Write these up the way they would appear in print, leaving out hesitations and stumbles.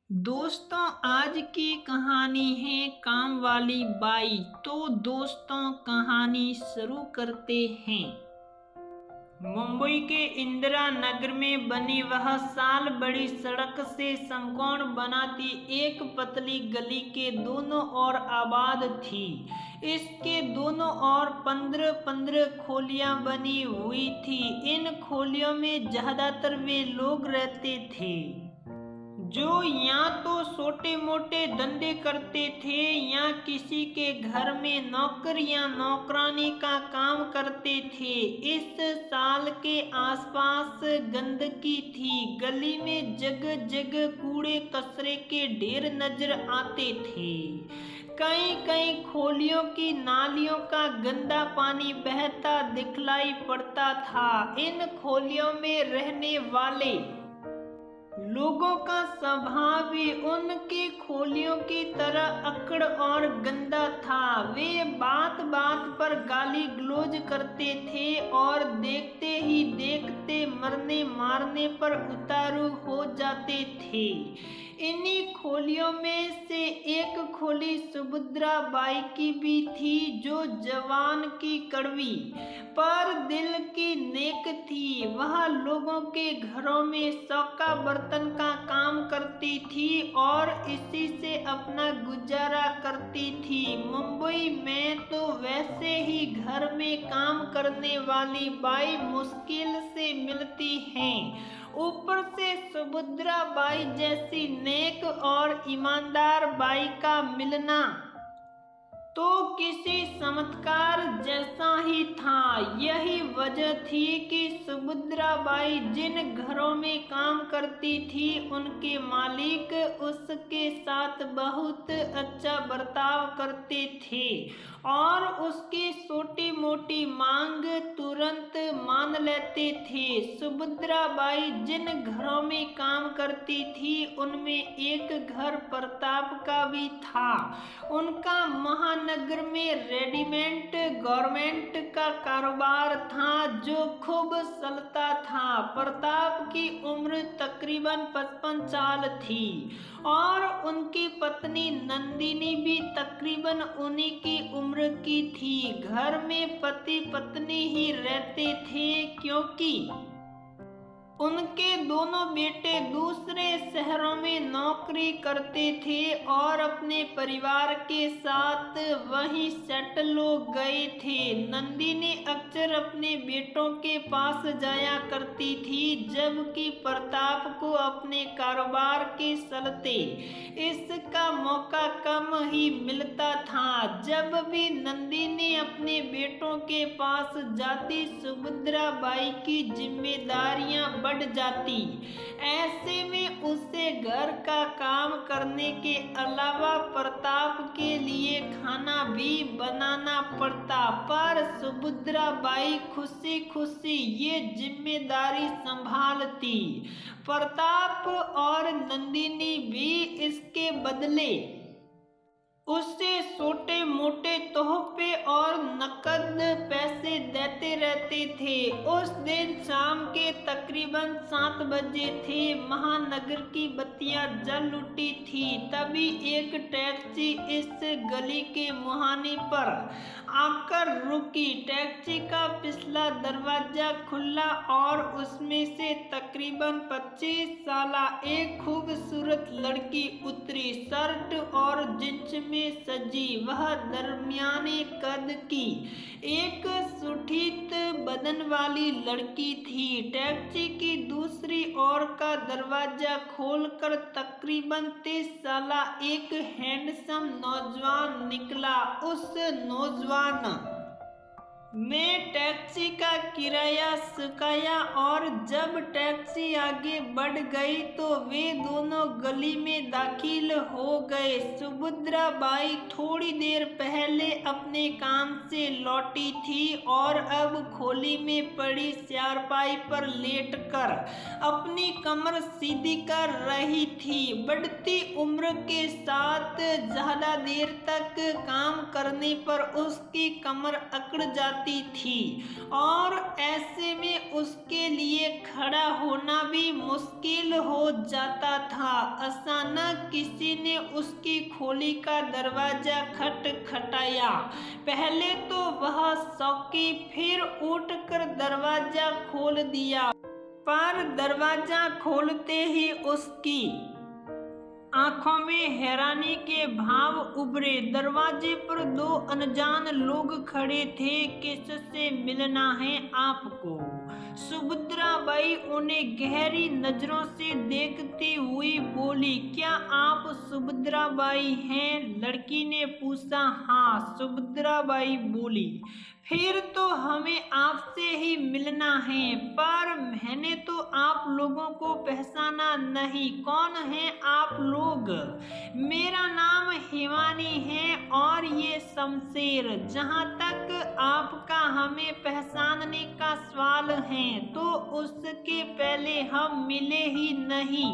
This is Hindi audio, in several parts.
दोस्तों, आज की कहानी है काम वाली बाई। तो दोस्तों, कहानी शुरू करते हैं। मुंबई के इंदिरा नगर में बनी वह साल बड़ी सड़क से समकोण बनाती एक पतली गली के दोनों ओर आबाद थी। इसके दोनों ओर 15-15 खोलियां बनी हुई थी। इन खोलियों में ज्यादातर वे लोग रहते थे जो या तो छोटे मोटे धंधे करते थे या किसी के घर में नौकर या नौकरानी का काम करते थे। इस साल के आसपास गंदगी थी। गली में जगह जगह कूड़े कचरे के ढेर नजर आते थे। कई कई खोलियों की नालियों का गंदा पानी बहता दिखलाई पड़ता था। इन खोलियों में रहने वाले लोगों का स्वभाव भी उनकी खोलियों की तरह अकड़ और गंदा था। वे बात बात पर गाली गलौज करते थे और देखते ही देखते मरने मारने पर उतारू हो जाते थे। इन्हीं खोलियों में से एक खोली सुभद्रा बाई की भी थी, जो जवान की कड़वी पर दिल की नेक थी। वह लोगों के घरों में चौका बर्तन का काम करती थी और इसी से अपना गुजारा करती थी। मुंबई में तो वैसे ही घर में काम करने वाली बाई मुश्किल से मिलती हैं। ऊपर से सुभद्रा बाई जैसी नेक और ईमानदार बाई का मिलना तो किसी चमत्कार जैसा ही था। यही वजह थी कि सुभद्रा बाई जिन घरों में काम करती थी, उनके मालिक उसके साथ बहुत अच्छा बर्ताव करते थे और उसकी छोटी मोटी मांग तुरंत मान लेते थे। सुभद्रा बाई जिन घरों में काम करती थी, उनमें एक घर प्रताप का भी था। उनका महानगर में रेडीमेड गारमेंट का कारोबार था जो खूब चलता था। प्रताप की उम्र तकरीबन 55 साल थी और उनकी पत्नी नंदिनी भी तकरीबन उन्हीं की उम्र की थी। घर में पति पत्नी ही रहते थे क्योंकि उनके दोनों बेटे दूसरे शहरों में नौकरी करते थे और अपने परिवार के साथ वहीं सेटल हो गए थे। नंदिनी अक्सर अपने बेटों के पास जाया करती थी, जबकि प्रताप को अपने कारोबार के चलते इसका मौका कम ही मिलता था। जब भी नंदिनी अपने बेटों के पास जाती, सुभद्रा बाई की जिम्मेदारियां बढ़ जाती। ऐसे में उसे घर का काम करने के अलावा प्रताप के लिए खाना भी बनाना पड़ता, पर सुभद्रा बाई खुशी खुशी ये जिम्मेदारी संभालती। प्रताप और नंदिनी भी इसके बदले उससे छोटे मोटे तोहफे और नकद पैसे देते रहते थे। उस दिन शाम के तकरीबन 7 बजे थे। महानगर की बत्तियां जल उठी थी। तभी एक टैक्सी इस गली के मुहाने पर आकर रुकी। टैक्सी का पिछला दरवाजा खुला और उसमें से तकरीबन 25 साला एक खूबसूरत लड़की उतरी। शर्ट और जींस में सजी वह दरमियाने कद की एक सुठीत बदन वाली लड़की थी। टैक्सी की दूसरी ओर का दरवाजा खोलकर तकरीबन 30 साला एक हैंडसम नौजवान निकला। उस नौजवान ने टैक्सी का किराया चुकाया और जब टैक्सी आगे बढ़ गई तो वे दोनों गली में दाखिल हो गए। सुभद्रा बाई थोड़ी देर पहले अपने काम से लौटी थी और अब खोली में पड़ी चारपाई पर लेटकर अपनी कमर सीधी कर रही थी। बढ़ती उम्र के साथ ज्यादा देर तक काम करने पर उसकी कमर अकड़ जाती जाती थी और ऐसे में उसके लिए खड़ा होना भी मुश्किल हो जाता था। अचानक किसी ने उसकी खोली का दरवाजा खटखटाया। पहले तो वह चौंकी, फिर उठकर दरवाजा खोल दिया, पर दरवाजा खोलते ही उसकी आंखों में हैरानी के भाव उभरे। दरवाजे पर दो अनजान लोग खड़े थे। किससे मिलना है आपको? सुभद्रा बाई उन्हें गहरी नजरों से देखती हुई बोली। क्या आप सुभद्रा बाई हैं? लड़की ने पूछा। हाँ, सुभद्रा बाई बोली। फिर तो हमें आपसे ही मिलना है, पर मैंने तो आप लोगों को पहचाना नहीं। कौन है आप लोग? मेरा नाम हिमानी है और ये शमशेर। जहाँ तक आपका हमें पहचानने का सवाल है तो उसके पहले हम मिले ही नहीं।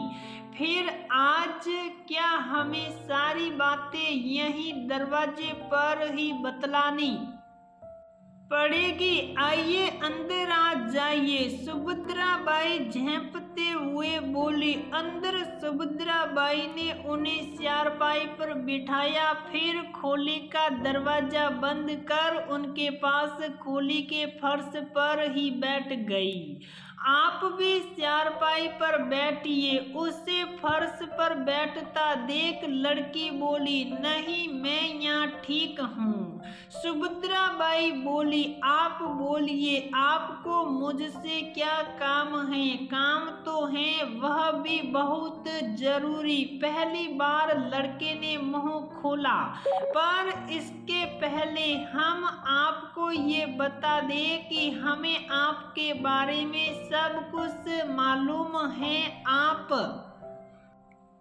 फिर आज क्या हमें सारी बातें यही दरवाजे पर ही बतलानी पड़ेगी? आइए अंदर आ जाइए, सुभद्रा बाई झेंपते हुए बोली। अंदर सुभद्रा बाई ने उन्हें चारपाई पर बिठाया, फिर खोली का दरवाजा बंद कर उनके पास खोली के फर्श पर ही बैठ गई। आप भी चारपाई पर बैठिए। उसे फर्श पर बैठता देख लड़की बोली। नहीं, मैं यहाँ ठीक हूँ। सुभद्रा बाई बोली। आप बोलिए, आपको मुझसे क्या काम है? काम तो है, वह भी बहुत जरूरी। पहली बार लड़के ने मुंह खोला, पर इसके पहले हम आपको ये बता दें कि हमें आपके बारे में सब कुछ मालूम है। आप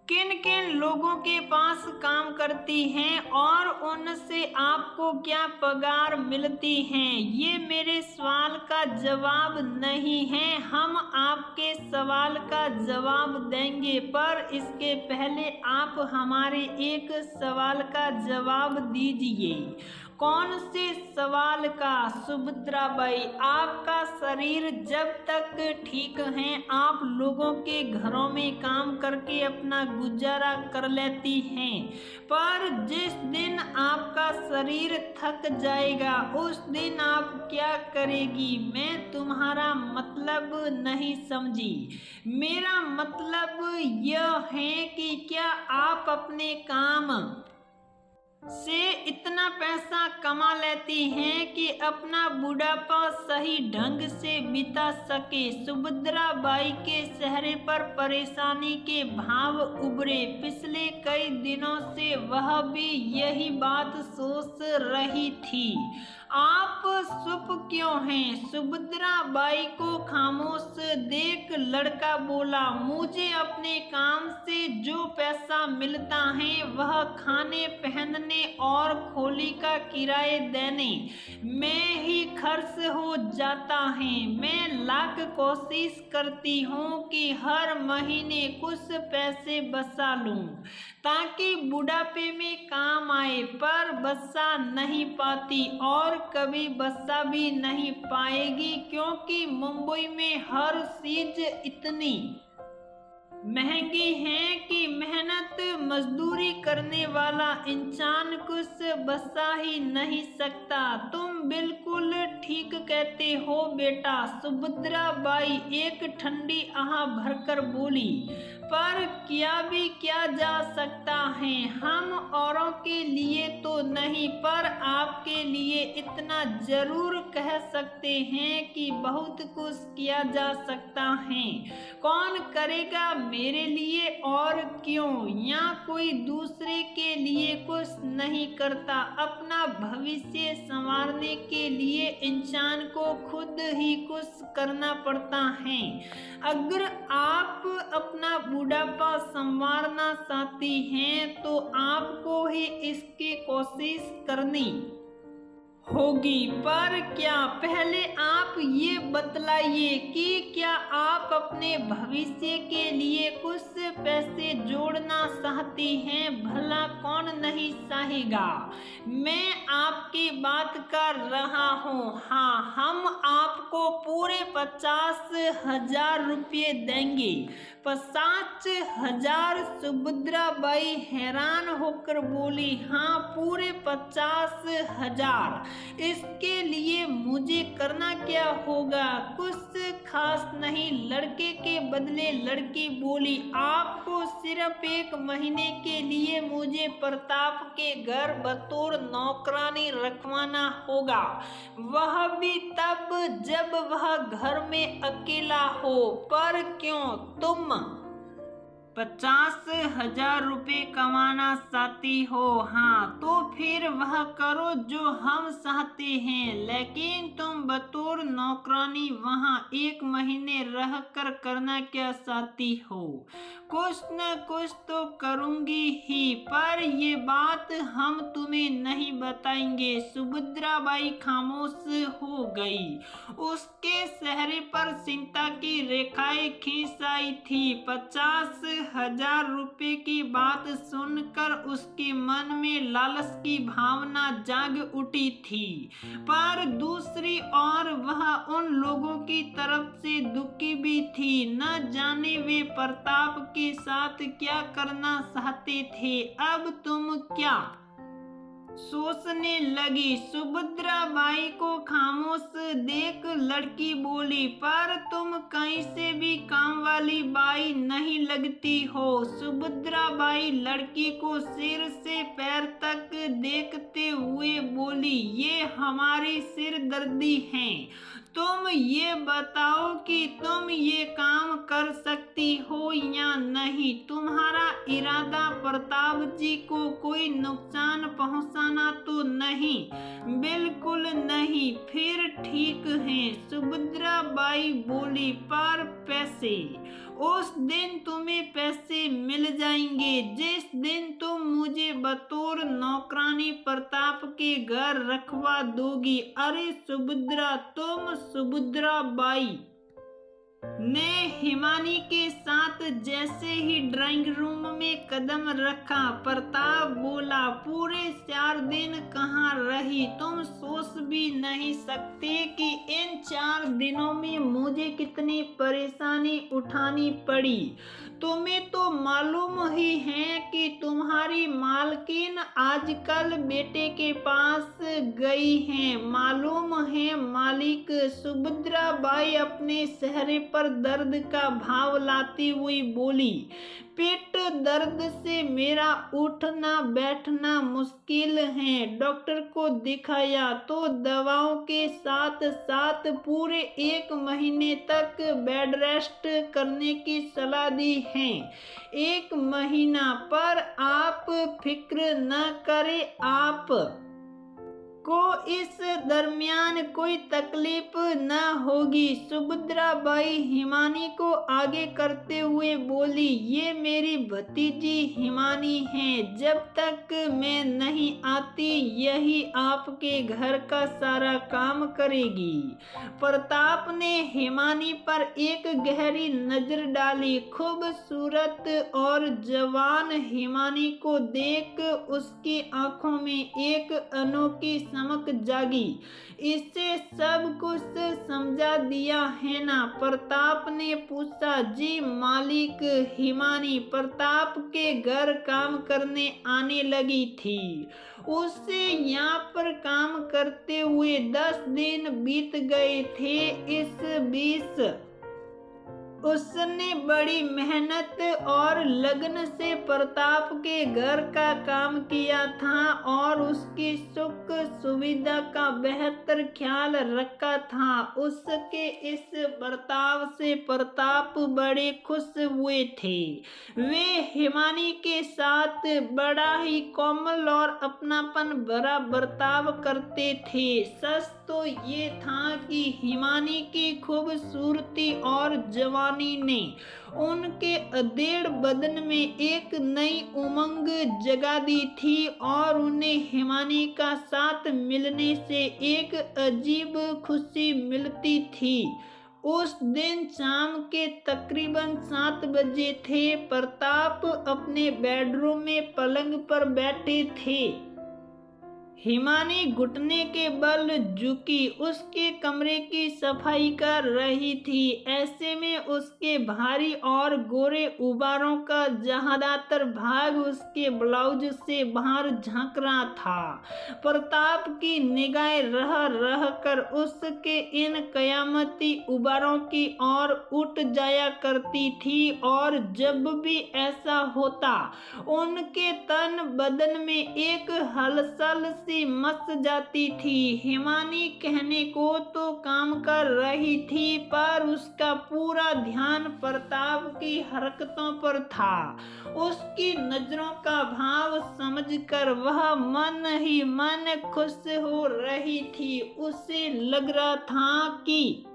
किन किन लोगों के पास काम करती हैं और उनसे आपको क्या पगार मिलती है? ये मेरे सवाल का जवाब नहीं है। हम आपके सवाल का जवाब देंगे, पर इसके पहले आप हमारे एक सवाल का जवाब दीजिए। कौन से सवाल का? सुभद्रा बाई, आपका शरीर जब तक ठीक है आप लोगों के घरों में काम करके अपना गुजारा कर लेती हैं, पर जिस दिन आपका शरीर थक जाएगा उस दिन आप क्या करेगी? मैं तुम्हारा मतलब नहीं समझी। मेरा मतलब यह है कि क्या आप अपने काम से इतना पैसा कमा लेती हैं कि अपना बुढ़ापा सही ढंग से बिता सके? सुभद्रा बाई के चेहरे पर परेशानी के भाव उभरे। पिछले कई दिनों से वह भी यही बात सोच रही थी। आप चुप क्यों हैं? सुभद्रा बाई को खामोश देख लड़का बोला। मुझे अपने काम से जो पैसा मिलता है वह खाने पहनने और खोली का किराए देने में ही खर्च हो जाता है। मैं लाख कोशिश करती हूँ कि हर महीने कुछ पैसे बचा लूँ ताकि बुढ़ापे में काम आए, पर बचा नहीं पाती और कभी बचा भी नहीं पाएगी, क्योंकि मुंबई में हर चीज इतनी महंगी है कि मेहनत मजदूरी करने वाला इंसान कुछ बचा ही नहीं सकता। तुम बिल्कुल ठीक कहते हो बेटा, सुभद्रा बाई एक ठंडी आह भरकर बोली। पर क्या भी किया जा सकता है? हम औरों के लिए तो नहीं, पर आपके लिए इतना जरूर कह सकते हैं कि बहुत कुछ किया जा सकता है। कौन करेगा मेरे लिए और क्यों? यहाँ कोई दूसरे के लिए कुछ नहीं करता। अपना भविष्य संवारने के लिए इंसान को खुद ही कुछ करना पड़ता है। अगर आप अपना बुढ़ापा संवारना चाहती हैं तो आपको ही इसकी कोशिश करनी होगी। पर क्या? पहले आप ये बतलाइए कि क्या आप अपने भविष्य के लिए कुछ पैसे जोड़ना सहती हैं, भला कौन नहीं सहेगा। मैं आपकी बात कर रहा हूँ। हाँ, हम आपको पूरे 50,000 रुपये देंगे। 50,000? सुभद्राबाई हैरान होकर बोली। हाँ, पूरे 50,000। इसके लिए मुझे करना क्या होगा? कुछ खास नहीं, लड़के के बदले लड़की बोली। आपको सिर्फ 1 महीने के लिए मुझे प्रताप के घर बतौर नौकरानी रखवाना होगा, वह भी तब जब वह घर में अकेला हो। पर क्यों? तुम 50,000 रुपये कमाना चाहती हो? हाँ, तो फिर वह करो जो हम चाहते हैं, लेकिन तुम बतौर नौकरानी वहाँ 1 महीने रह कर करना क्या चाहती हो? कुछ न कुछ तो करूँगी ही, पर ये बात हम तुम्हें नहीं बताएंगे। सुभद्राबाई खामोश हो गई। उसके चेहरे पर चिंता की रेखाएं खींच आई थी। 50,000 रुपये की बात सुनकर उसके मन में लालच की भावना जाग उठी थी, पर दूसरी ओर वह उन लोगों की तरफ से दुखी भी थी। न जाने वे प्रताप के साथ क्या करना चाहते थे। अब तुम क्या सोचने लगी? सुभद्राबाई को खामोश देख लड़की बोली, पर तुम कहीं से भी काम वाली बाई नहीं लगती हो। सुभद्राबाई लड़की को सिर से पैर तक देखते हुए बोली, ये हमारी सिरदर्दी है। तुम ये बताओ कि तुम ये काम कर सकती हो या नहीं। तुम्हारा इरादा प्रताप जी को कोई नुकसान पहुंचाना तो नहीं? बिल्कुल नहीं। फिर ठीक है, सुभद्राबाई बोली, पर पैसे? उस दिन तुम्हें पैसे मिल जाएंगे जिस दिन तुम मुझे बतौर नौकरानी प्रताप के घर रखवा दोगी। अरे सुभद्रा, तुम? सुभद्राबाई ने हिमानी के साथ जैसे ही ड्राइंग रूम में कदम रखा, प्रताप बोला, पूरे 4 दिन कहाँ रही? तुम सोच भी नहीं सकते कि इन 4 दिनों में मुझे कितनी परेशानी उठानी पड़ी। तुम्हें तो मालूम ही है कि तुम्हारी मालकिन आजकल बेटे के पास गई है। मालूम है मालिक? सुभद्राबाई अपने चेहरे पर दर्द का भाव लाती हुई बोली। पेट दर्द से मेरा उठना बैठना मुश्किल है। डॉक्टर को दिखाया तो दवाओं के साथ साथ पूरे 1 महीने तक बेड रेस्ट करने की सलाह दी है। 1 महीना? पर आप फिक्र न करें, आप को इस दरमियान कोई तकलीफ न होगी। सुभद्राबाई हिमानी को आगे करते हुए बोली, ये मेरी भतीजी हिमानी है। जब तक मैं नहीं आती यही आपके घर का सारा काम करेगी। प्रताप ने हिमानी पर एक गहरी नजर डाली। खूबसूरत और जवान हिमानी को देख उसकी आंखों में एक अनोखी चमक जागी। इससे सब कुछ समझा दिया है ना? प्रताप ने पूछा। जी मालिक। हिमानी प्रताप के घर काम करने आने लगी थी। उससे यहाँ पर काम करते हुए 10 दिन बीत गए थे। इस बीच उसने बड़ी मेहनत और लगन से प्रताप के घर का काम किया था और उसकी सुख सुविधा का बेहतर ख्याल रखा था। उसके इस बर्ताव से प्रताप बड़े खुश हुए थे। वे हिमानी के साथ बड़ा ही कोमल और अपनापन भरा बर्ताव करते थे। सच तो ये था कि हिमानी की खूबसूरती और जवानी ने उनके अधेड़ बदन में एक नई उमंग जगा दी थी और उन्हें हिमानी का साथ मिलने से एक अजीब खुशी मिलती थी। उस दिन शाम के तकरीबन 7 बजे थे। प्रताप अपने बेडरूम में पलंग पर बैठे थे। हिमानी घुटने के बल झुकी उसके कमरे की सफाई कर रही थी। ऐसे में उसके भारी और गोरे उबारों का ज्यादातर भाग उसके ब्लाउज से बाहर झांक रहा था। प्रताप की निगाहें रह रह कर उसके इन कयामती उबारों की ओर उठ जाया करती थी और जब भी ऐसा होता उनके तन बदन में एक हलचल सी मच जाती थी। हिमानी कहने को तो काम कर रही थी पर उसका पूरा ध्यान प्रताप की हरकतों पर था। उसकी नजरों का भाव समझकर वह मन ही मन खुश हो रही थी। उसे लग रहा था कि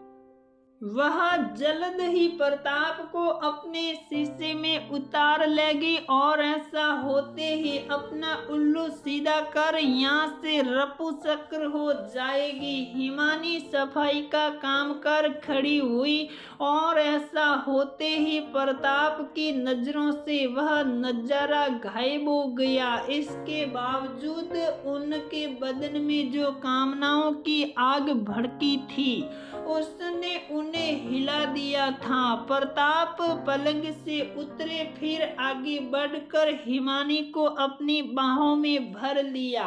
वह जल्द ही प्रताप को अपने शीशे में उतार लेगी और ऐसा होते ही अपना उल्लू सीधा कर यहाँ से रफू चक्कर हो जाएगी। हिमानी सफाई का काम कर खड़ी हुई और ऐसा होते ही प्रताप की नजरों से वह नजारा गायब हो गया। इसके बावजूद उनके बदन में जो कामनाओं की आग भड़की थी उसने उन्हें हिला दिया था। प्रताप पलंग से उतरे, फिर आगे बढ़कर हिमानी को अपनी बाहों में भर लिया।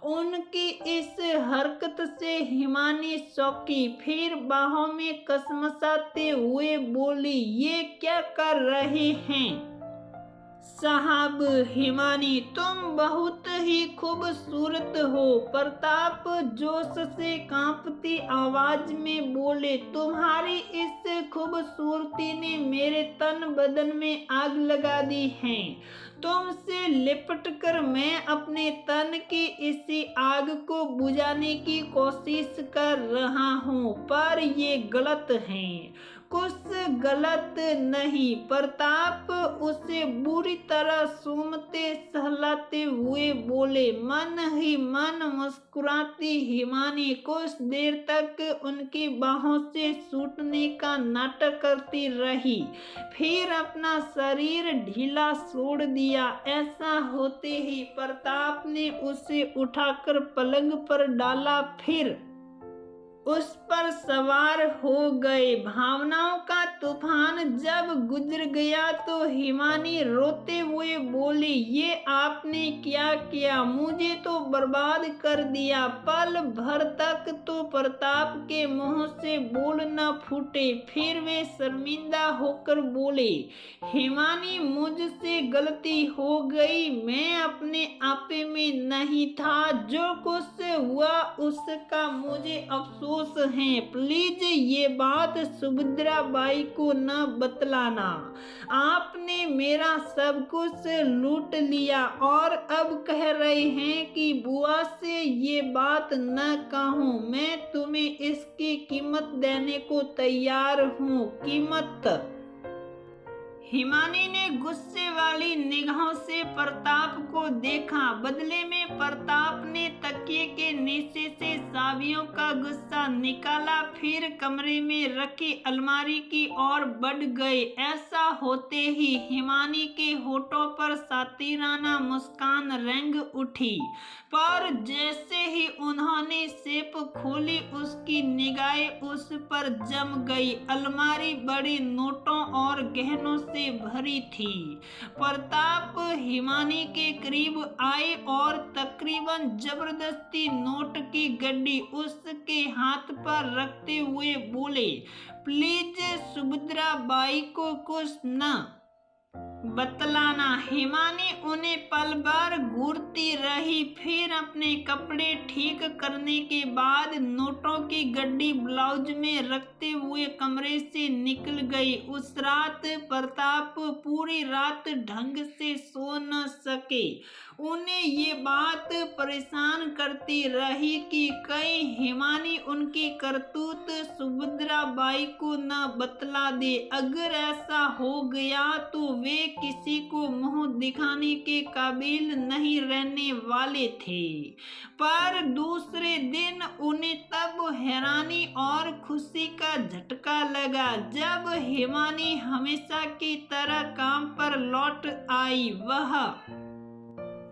उनकी इस हरकत से हिमानी चौंकी, फिर बाहों में कसमसाते हुए बोली, ये क्या कर रहे हैं साहब? हिमानी, तुम बहुत ही खूबसूरत हो। प्रताप जोश से कांपती आवाज में बोले, तुम्हारी इस खूबसूरती ने मेरे तन बदन में आग लगा दी है। तुमसे लिपट कर मैं अपने तन की इसी आग को बुझाने की कोशिश कर रहा हूँ, पर ये गलत है। कुछ गलत नहीं। प्रताप उसे बुरी तरह सूंघते सहलाते हुए बोले। मन ही मन मुस्कुराती हिमानी कुछ देर तक उनकी बाहों से छूटने का नाटक करती रही, फिर अपना शरीर ढीला छोड़ दिया। ऐसा होते ही प्रताप ने उसे उठाकर पलंग पर डाला, फिर उस पर सवार हो गए। भावनाओं का तूफान जब गुजर गया तो हिमानी रोते हुए बोली, ये आपने क्या किया? मुझे तो बर्बाद कर दिया। पल भर तक तो प्रताप के मुंह से बोल न फूटे, फिर वे शर्मिंदा होकर बोले, हिमानी, मुझसे गलती हो गई। मैं अपने आपे में नहीं था। जो कुछ हुआ उसका मुझे अफसोस है। प्लीज ये बात सुभद्रा बाई को न बतलाना। आपने मेरा सब कुछ लूट लिया और अब कह रहे हैं कि बुआ से ये बात न कहूँ। मैं तुम्हें इसकी कीमत देने को तैयार हूँ। कीमत? हिमानी ने गुस्से वाली निगाहों से प्रताप को देखा। बदले में प्रताप ने तकिए के नीचे से चाबियों का गुस्सा निकाला, फिर कमरे में रखी अलमारी की ओर बढ़ गए। ऐसा होते ही हिमानी के होठों पर सातिराना मुस्कान रेंग उठी, पर जैसे ही उन्होंने सेप खोली उसकी निगाहें उस पर जम गई। अलमारी बड़े नोटों और गहनों से भरी थी। प्रताप हिमानी के करीब आए और तकरीबन जबरदस्ती नोट की गड्डी उसके हाथ पर रखते हुए बोले, प्लीज सुभद्रा बाई को कुछ न बतलाना। हिमानी उन्हें पल भर घूरती रही, फिर अपने कपड़े ठीक करने के बाद नोटों की गड्डी ब्लाउज में रखते हुए कमरे से निकल गई। उस रात प्रताप पूरी रात ढंग से सो न सके। उन्हें ये बात परेशान करती रही कि कहीं हिमानी उनकी करतूत सुभद्रा बाई को न बतला दे। अगर ऐसा हो गया तो वे किसी को मुंह दिखाने के काबिल नहीं रहने वाले थे। पर दूसरे दिन उन्हें तब हैरानी और खुशी का झटका लगा जब हिमानी हमेशा की तरह काम पर लौट आई। वह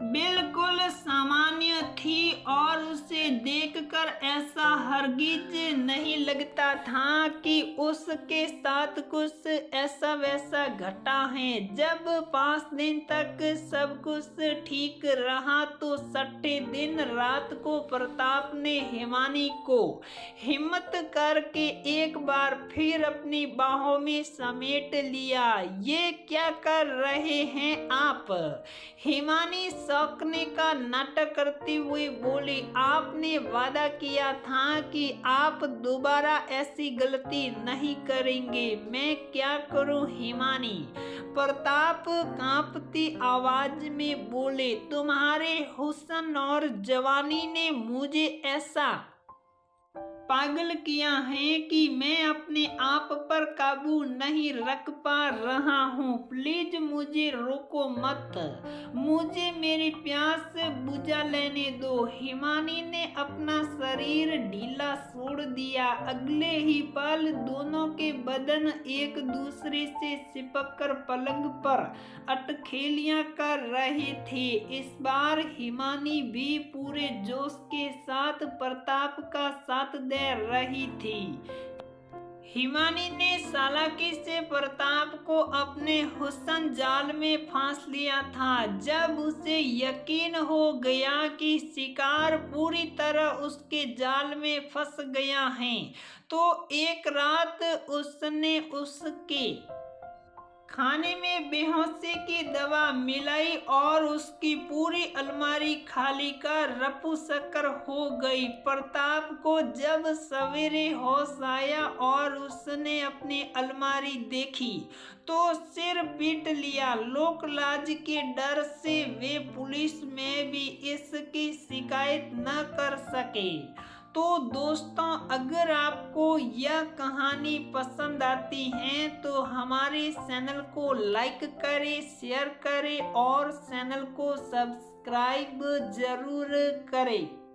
बिल्कुल सामान्य थी और उसे देखकर ऐसा हरगिज नहीं लगता था कि उसके साथ कुछ ऐसा वैसा घटा है। जब 5 दिन तक सब कुछ ठीक रहा तो 6ठे दिन रात को प्रताप ने हिमानी को हिम्मत करके एक बार फिर अपनी बाहों में समेट लिया। ये क्या कर रहे हैं आप? हिमानी चौंकने का नाटक करते हुए बोली, आपने वादा किया था कि आप दोबारा ऐसी गलती नहीं करेंगे। मैं क्या करूं हिमानी? प्रताप कांपती आवाज में बोले, तुम्हारे हुस्न और जवानी ने मुझे ऐसा पागल किया है कि मैं अपने आप पर काबू नहीं रख पा रहा हूँ। प्लीज मुझे रोको मत, मुझे मेरी प्यास बुझा लेने दो। हिमानी ने अपना शरीर ढीला छोड़ दिया। अगले ही पल दोनों के बदन एक दूसरे से चिपक कर पलंग पर अटखेलियां कर रहे थे। इस बार हिमानी भी पूरे जोश के साथ प्रताप का साथ दे रही थी। हिमानी ने चालाकी से प्रताप को अपने हुस्न जाल में फांस लिया था। जब उसे यकीन हो गया कि शिकार पूरी तरह उसके जाल में फंस गया है, तो एक रात उसने उसके खाने में बेहोशी की दवा मिलाई और उसकी पूरी अलमारी खाली कर रफू शक्कर हो गई। प्रताप को जब सवेरे होश आया और उसने अपनी अलमारी देखी तो सिर पीट लिया। लोक लाज के डर से वे पुलिस में भी इसकी शिकायत न कर सके। तो दोस्तों, अगर आपको यह कहानी पसंद आती है तो हमारे चैनल को लाइक करें, शेयर करें और चैनल को सब्सक्राइब जरूर करें।